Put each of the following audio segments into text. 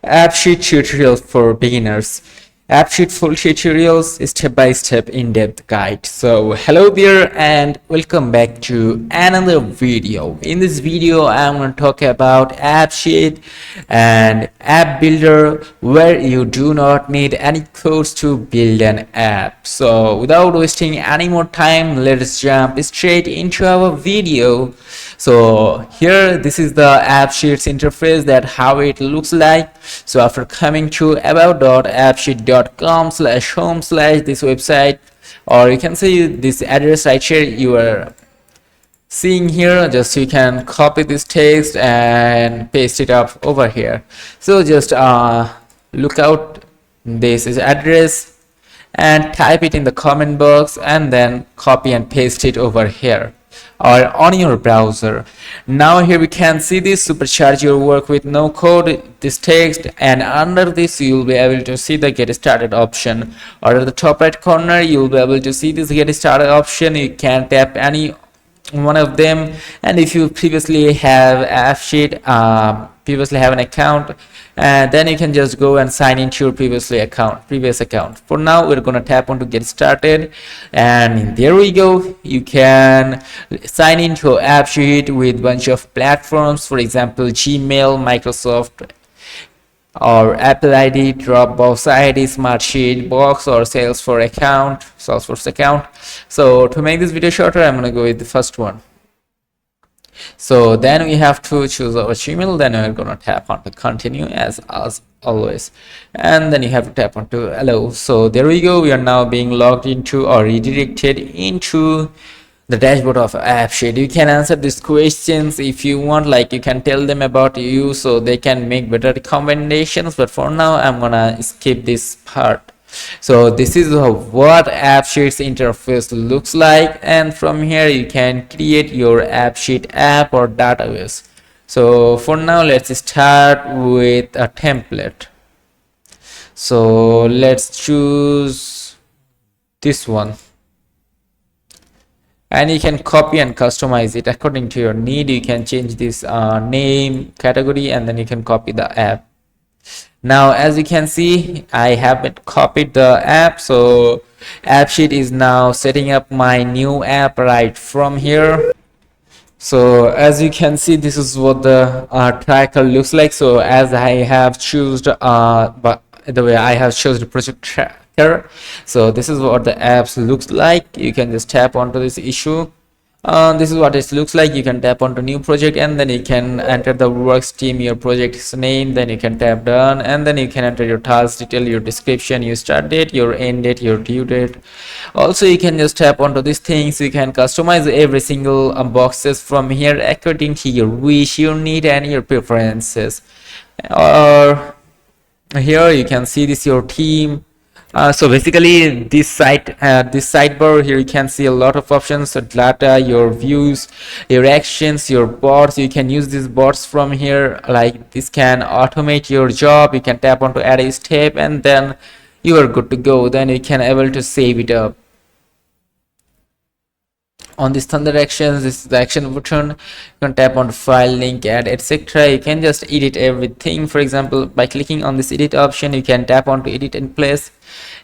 AppSheet tutorial for beginners. AppSheet full tutorials, step-by-step in-depth guide. So hello there and welcome back to another video. In this video, I'm going to talk about AppSheet and app builder, where you do not need any codes to build an app. So without wasting any more time, let's jump straight into our video. So here, this is the AppSheet's interface, that how it looks like. So after coming to about.appsheet.com/home/ this website, or you can see this address right here you are seeing here, just you can copy this text and paste it up over here. So just look out this is address and type it in the comment box and then copy and paste it over here or on your browser. Now here we can see this supercharge your work with no code, this text, and under this you will be able to see the get started option, or at the top right corner you will be able to see this get started option. You can tap any one of them, and if you previously have AppSheet, previously have an account, and then you can just go and sign into your previous account. For now, we're going to tap on to get started, and there we go. You can sign into AppSheet with bunch of platforms, for example Gmail, Microsoft, or Apple ID, Dropbox ID, Smartsheet, Box, or Salesforce account. So to make this video shorter, I'm going to go with the first one. So then we have to choose our Gmail, then we're going to tap on to continue as always, and then you have to tap on to allow. So there we go, we are now being logged into or redirected into the dashboard of AppSheet. You can answer these questions if you want, like you can tell them about you so they can make better recommendations, but for now I'm gonna skip this part. So this is what AppSheet's interface looks like, and from here you can create your AppSheet app or database. So for now, let's start with a template. So let's choose this one, and you can copy and customize it according to your need. You can change this name, category, and then you can copy the app. Now as you can see, I haven't copied the app, so AppSheet is now setting up my new app right from here. So as you can see, this is what the tracker looks like. So as I have chosen but the way I have chosen the project tracker, so this is what the apps looks like. You can just tap onto this issue. This is what it looks like. You can tap onto new project, and then you can enter the work stream, your project's name, then you can tap done, and then you can enter your task detail, your description, your start date, your end date, your due date. Also you can just tap onto these things. You can customize every single boxes from here according to your wish, your need, and your preferences. Or here you can see this your team. So basically this sidebar here, you can see a lot of options. So data, your views, your actions, your bots. You can use these bots from here, like this can automate your job. You can tap on to add a step, and then you are good to go. Then you can able to save it up. On this thunder actions, this is the action button. You can tap on file, link, add, etc. You can just edit everything. For example, by clicking on this edit option, you can tap on to edit in place.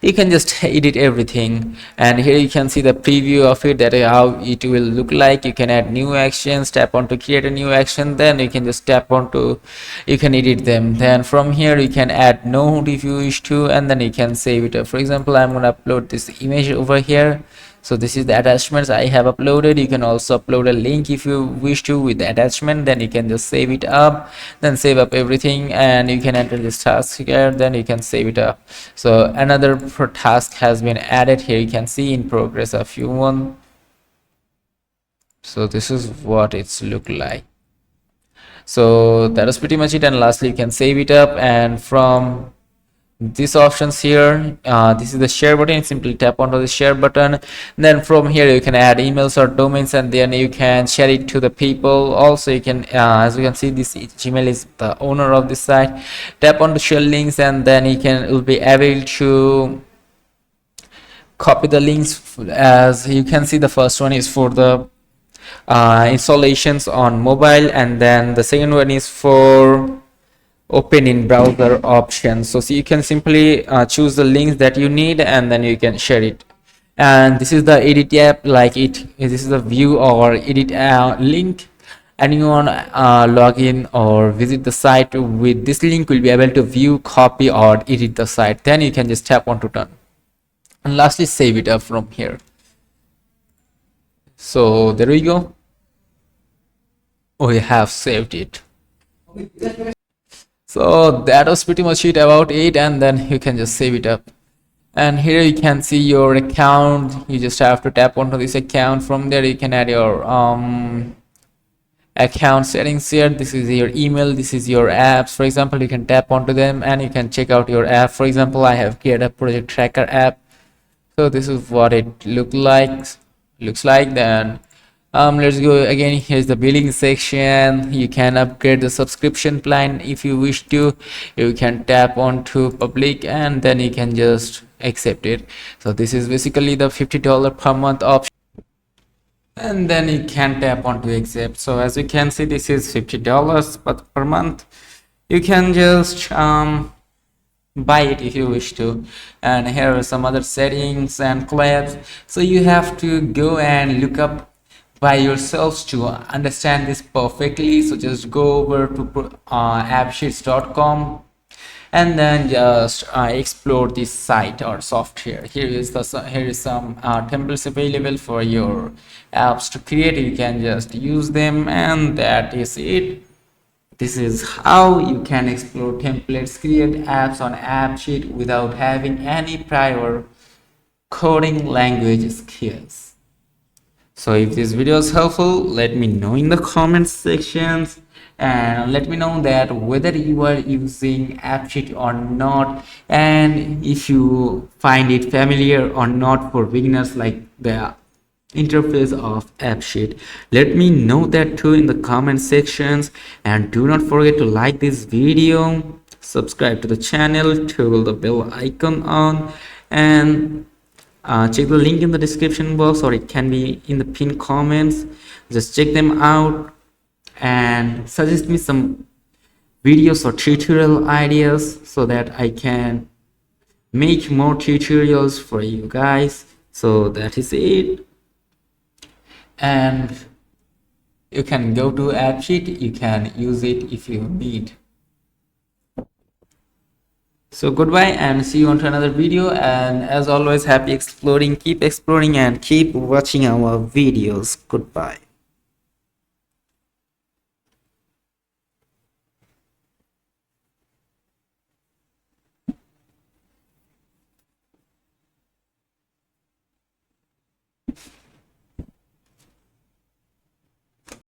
You can just edit everything, and here you can see the preview of it, that how it will look like. You can add new actions, tap on to create a new action, then you can just tap on to, you can edit them. Then from here you can add note if you wish to, and then you can save it up. For example, I'm going to upload this image over here. So this is the attachments I have uploaded. You can also upload a link if you wish to with the attachment, then you can just save it up, then save up everything, and you can enter this task here, then you can save it up. So another task has been added here. You can see in progress if you want. So this is what it's look like. So that is pretty much it, and lastly you can save it up, and from these options here, this is the share button. Simply tap onto the share button, then from here you can add emails or domains, and then you can share it to the people. Also you can as you can see, this Gmail is the owner of this site. Tap on to share links, and then you will be able to copy the links. As you can see, the first one is for the installations on mobile, and then the second one is for open in browser options. So you can simply choose the links that you need and then you can share it. And this is the edit app, like this is the view or edit link. Anyone log in or visit the site with this link will be able to view, copy or edit the site. Then you can just tap on to done, and lastly save it up from here. So there we go, we have saved it. So that was pretty much it about it, and then you can just save it up. And here you can see your account. You just have to tap onto this account. From there you can add your account settings here. This is your email, this is your apps. For example, you can tap onto them and you can check out your app. For example, I have created a project tracker app, so this is what it looks like. Then let's go again. Here's the billing section. You can upgrade the subscription plan if you wish to. You can tap onto public and then you can just accept it. So this is basically the $50 per month option, and then you can tap onto accept. So as you can see, this is $50 per month. You can just buy it if you wish to. And here are some other settings and collabs, so you have to go and look up by yourselves to understand this perfectly. So just go over to appsheets.com and then just explore this site or software. Here is some templates available for your apps to create. You can just use them, and that is it. This is how you can explore templates, create apps on AppSheet without having any prior coding language skills. So if this video is helpful, let me know in the comments sections, and let me know that whether you are using AppSheet or not, and if you find it familiar or not for beginners, like the interface of AppSheet. Let me know that too in the comment sections, and do not forget to like this video, subscribe to the channel, toggle the bell icon on, and check the link in the description box, or it can be in the pinned comments. Just check them out and suggest me some videos or tutorial ideas so that I can make more tutorials for you guys. So that is it, and you can go to AppSheet. You can use it if you need. So goodbye and see you on to another video, and as always, happy exploring, keep exploring and keep watching our videos. Goodbye.